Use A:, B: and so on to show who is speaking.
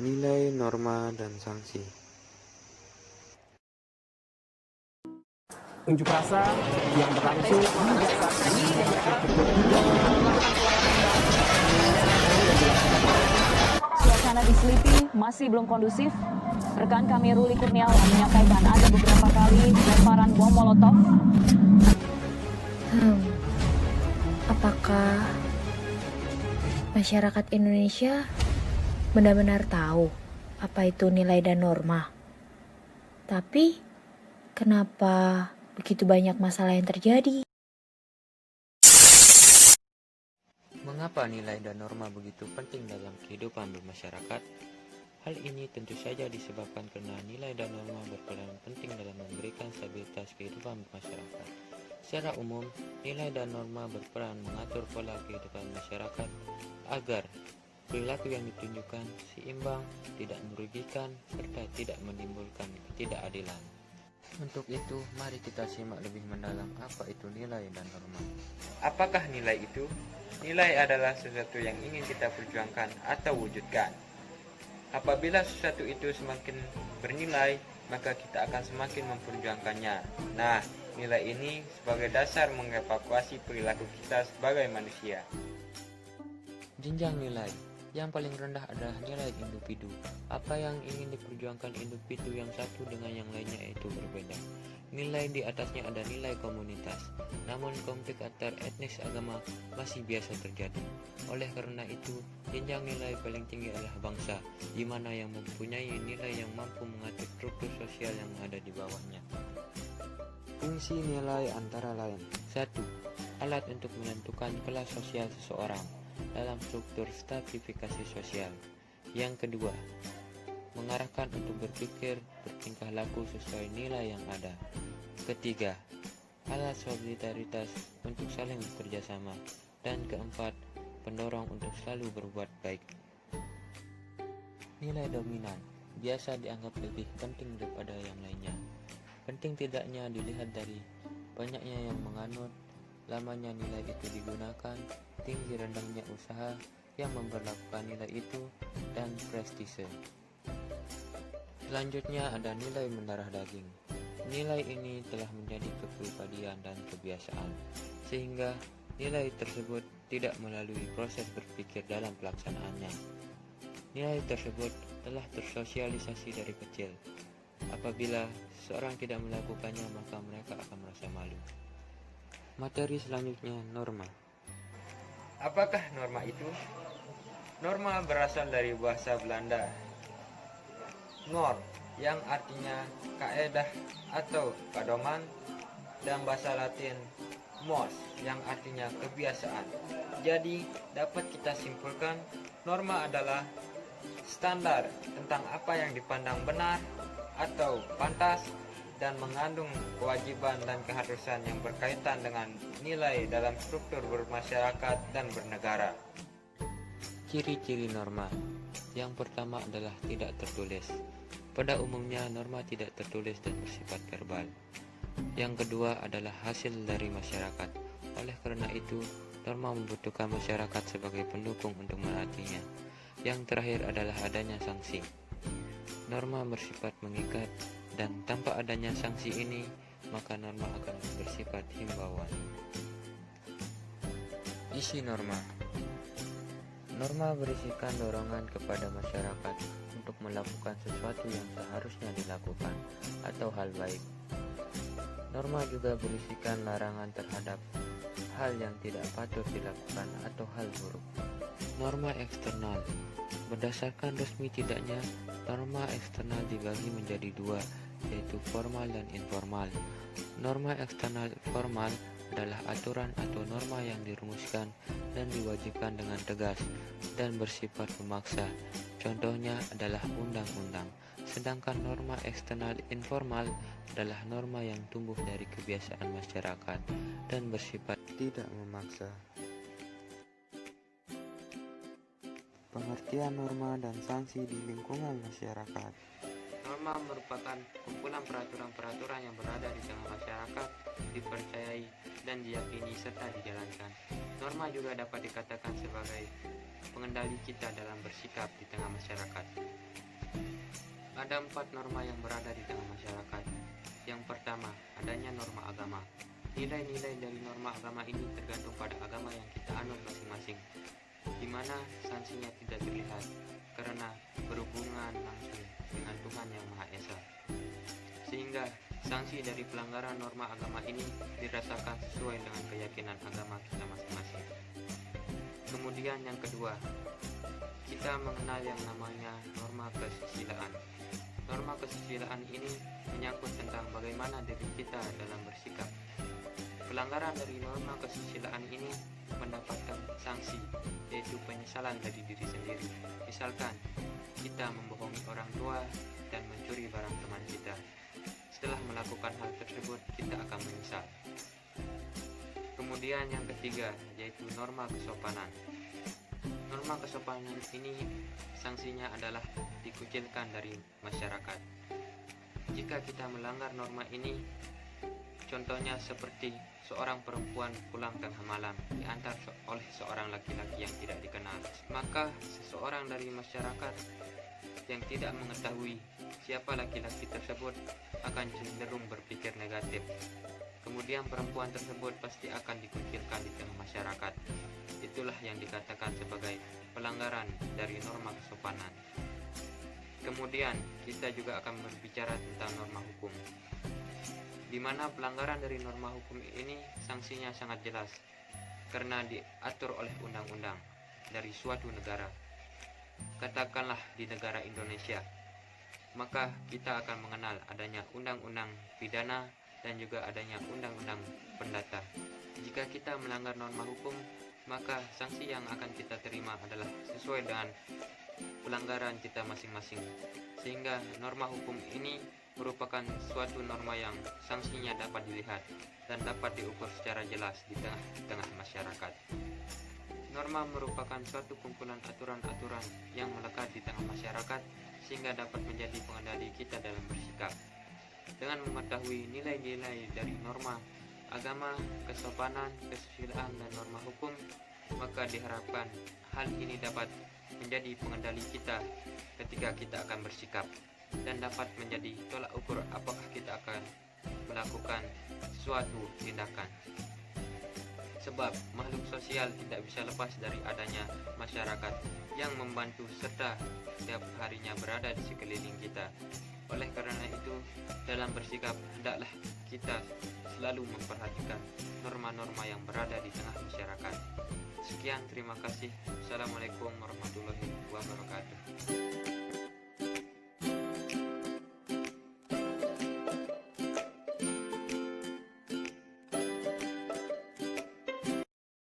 A: Nilai, norma, dan sanksi.
B: Unjuk rasa yang berlangsung
C: Suasana di Selipi masih belum kondusif. Rekan kami Ruli Kurniawan menyampaikan ada beberapa kali lemparan bom molotov.
D: Apakah masyarakat Indonesia benar-benar tahu apa itu nilai dan norma? Tapi kenapa begitu banyak masalah yang terjadi?
A: Mengapa nilai dan norma begitu penting dalam kehidupan bermasyarakat? Hal ini tentu saja disebabkan karena nilai dan norma berperan penting dalam memberikan stabilitas kehidupan bermasyarakat. Secara umum, nilai dan norma berperan mengatur pola kehidupan masyarakat agar perilaku yang ditunjukkan seimbang, tidak merugikan, serta tidak menimbulkan ketidakadilan. Untuk itu, mari kita simak lebih mendalam apa itu nilai dan norma. Apakah nilai itu? Nilai adalah sesuatu yang ingin kita perjuangkan atau wujudkan. Apabila sesuatu itu semakin bernilai, maka kita akan semakin memperjuangkannya. Nah, nilai ini sebagai dasar mengevakuasi perilaku kita sebagai manusia. Jenjang nilai. Yang paling rendah adalah nilai individu. Apa yang ingin diperjuangkan individu yang satu dengan yang lainnya itu berbeda. Nilai di atasnya ada nilai komunitas. Namun konflik antar etnis agama masih biasa terjadi. Oleh karena itu, jenjang nilai paling tinggi adalah bangsa, di mana yang mempunyai nilai yang mampu mengatur struktur sosial yang ada di bawahnya. Fungsi nilai antara lain: 1. Alat untuk menentukan kelas sosial seseorang dalam struktur stratifikasi sosial. Yang kedua, mengarahkan untuk berpikir bertingkah laku sesuai nilai yang ada. Ketiga, alat solidaritas untuk saling bekerja sama. Dan keempat, pendorong untuk selalu berbuat baik. Nilai dominan biasa dianggap lebih penting daripada yang lainnya. Penting tidaknya dilihat dari banyaknya yang menganut, lamanya nilai itu digunakan, tinggi rendahnya usaha yang memperlakukan nilai itu, dan prestise. Selanjutnya ada nilai mendarah daging. Nilai ini telah menjadi kepribadian dan kebiasaan, sehingga nilai tersebut tidak melalui proses berpikir dalam pelaksanaannya. Nilai tersebut telah tersosialisasi dari kecil. Apabila seorang tidak melakukannya, maka mereka akan merasa malu. Materi selanjutnya, norma. Apakah norma itu? Norma berasal dari bahasa Belanda norm, yang artinya kaedah atau pedoman, dan bahasa Latin mos, yang artinya kebiasaan. Jadi dapat kita simpulkan, norma adalah standar tentang apa yang dipandang benar atau pantas dan mengandung kewajiban dan keharusan yang berkaitan dengan nilai dalam struktur bermasyarakat dan bernegara. Ciri-ciri norma. Yang pertama adalah tidak tertulis. Pada umumnya norma tidak tertulis dan bersifat verbal. Yang kedua adalah hasil dari masyarakat. Oleh karena itu, norma membutuhkan masyarakat sebagai pendukung untuk menaatinya. Yang terakhir adalah adanya sanksi. Norma bersifat mengikat, dan tanpa adanya sanksi ini, maka norma akan bersifat himbauan. Isi norma. Norma berisikan dorongan kepada masyarakat untuk melakukan sesuatu yang seharusnya dilakukan atau hal baik. Norma juga berisikan larangan terhadap hal yang tidak patut dilakukan atau hal buruk. Norma eksternal. Berdasarkan resmi tidaknya, norma eksternal dibagi menjadi dua, yaitu formal dan informal. Norma eksternal formal adalah aturan atau norma yang dirumuskan dan diwajibkan dengan tegas dan bersifat memaksa. Contohnya adalah undang-undang. Sedangkan norma eksternal informal adalah norma yang tumbuh dari kebiasaan masyarakat dan bersifat tidak memaksa. Pengertian norma dan sanksi di lingkungan masyarakat. Norma merupakan kumpulan peraturan-peraturan yang berada di tengah masyarakat, dipercayai dan diyakini serta dijalankan. Norma Norma juga dapat dikatakan sebagai pengendali kita dalam bersikap di tengah masyarakat. Ada 4 norma yang berada di tengah masyarakat. Yang pertama, adanya norma agama. Nilai-nilai dari norma agama ini tergantung pada agama yang kita anut masing-masing, di mana sanksinya tidak terlihat karena berhubungan langsung dengan Tuhan Yang Maha Esa. Sehingga sanksi dari pelanggaran norma agama ini dirasakan sesuai dengan keyakinan agama kita masing-masing. Kemudian yang kedua, kita mengenal yang namanya norma kesusilaan. Norma kesusilaan ini menyangkut tentang bagaimana diri kita dalam bersikap. Pelanggaran dari norma kesusilaan ini mendapatkan sanksi, yaitu penyesalan dari diri sendiri. Misalkan, kita membohongi orang tua dan mencuri barang teman kita. Setelah melakukan hal tersebut, kita akan menyesal. Kemudian yang ketiga, yaitu norma kesopanan. Norma kesopanan ini sanksinya adalah dikucilkan dari masyarakat. Jika kita melanggar norma ini, contohnya seperti seorang perempuan pulang tengah malam diantar oleh seorang laki-laki yang tidak dikenal, maka seseorang dari masyarakat yang tidak mengetahui siapa laki-laki tersebut akan cenderung berpikir negatif. Kemudian perempuan tersebut pasti akan dikucilkan di tengah masyarakat. Itulah yang dikatakan sebagai pelanggaran dari norma kesopanan. Kemudian kita juga akan berbicara tentang norma hukum, di mana pelanggaran dari norma hukum ini sanksinya sangat jelas karena diatur oleh undang-undang dari suatu negara. Katakanlah di negara Indonesia, maka kita akan mengenal adanya undang-undang pidana dan juga adanya undang-undang perdata. Jika kita melanggar norma hukum, maka sanksi yang akan kita terima adalah sesuai dengan pelanggaran kita masing-masing. Sehingga norma hukum ini merupakan suatu norma yang sanksinya dapat dilihat dan dapat diukur secara jelas di tengah masyarakat. Norma merupakan suatu kumpulan aturan-aturan yang melekat di tengah masyarakat sehingga dapat menjadi pengendali kita dalam bersikap. Dengan mengetahui nilai-nilai dari norma agama, kesopanan, kesusilaan, dan norma hukum, maka diharapkan hal ini dapat menjadi pengendali kita ketika kita akan bersikap dan dapat menjadi tolak ukur apakah kita akan melakukan suatu tindakan. Sebab makhluk sosial tidak bisa lepas dari adanya masyarakat yang membantu serta setiap harinya berada di sekeliling kita. Oleh karena itu, dalam bersikap hendaklah kita selalu memperhatikan norma-norma yang berada di tengah masyarakat. Sekian, terima kasih. Assalamualaikum warahmatullahi wabarakatuh.